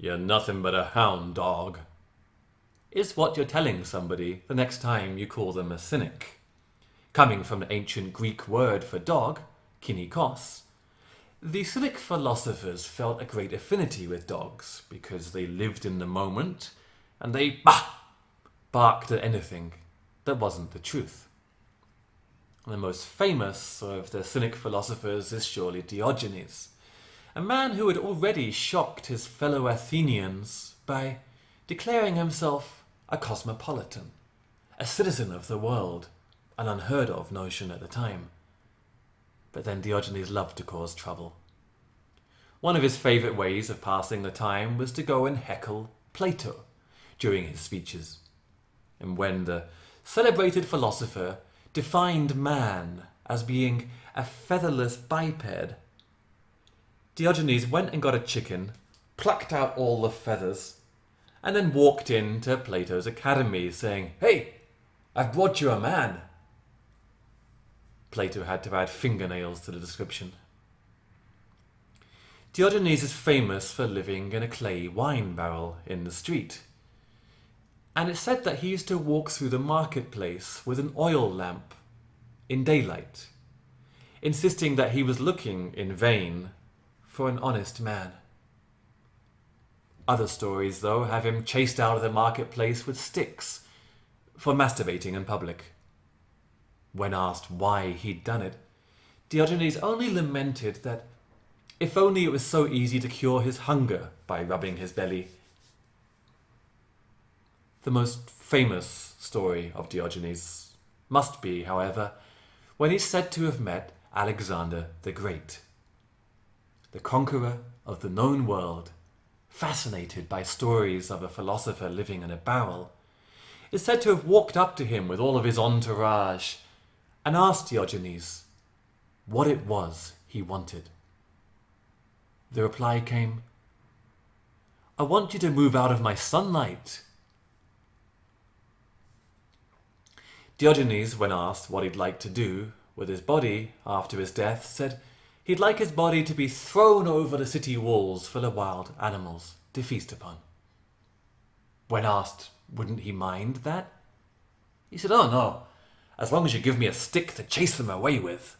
"You're nothing but a hound dog," is what you're telling somebody the next time you call them a cynic. Coming from the ancient Greek word for dog, kynikos, the Cynic philosophers felt a great affinity with dogs because they lived in the moment and they barked at anything that wasn't the truth. The most famous of the Cynic philosophers is surely Diogenes, a man who had already shocked his fellow Athenians by declaring himself a cosmopolitan, a citizen of the world, an unheard of notion at the time. But then Diogenes loved to cause trouble. One of his favourite ways of passing the time was to go and heckle Plato during his speeches. And when the celebrated philosopher defined man as being a featherless biped, Diogenes went and got a chicken, plucked out all the feathers, and then walked into Plato's academy saying, "Hey, I've brought you a man." Plato had to add fingernails to the description. Diogenes is famous for living in a clay wine barrel in the street. And it's said that he used to walk through the marketplace with an oil lamp in daylight, insisting that he was looking in vain for an honest man. Other stories, though, have him chased out of the marketplace with sticks for masturbating in public. When asked why he'd done it, Diogenes only lamented that if only it was so easy to cure his hunger by rubbing his belly. The most famous story of Diogenes must be, however, when he's said to have met Alexander the Great. The conqueror of the known world, fascinated by stories of a philosopher living in a barrel, is said to have walked up to him with all of his entourage and asked Diogenes what it was he wanted. The reply came, "I want you to move out of my sunlight." Diogenes, when asked what he'd like to do with his body after his death, said he'd like his body to be thrown over the city walls for the wild animals to feast upon. When asked, wouldn't he mind that? He said, "Oh no, as long as you give me a stick to chase them away with."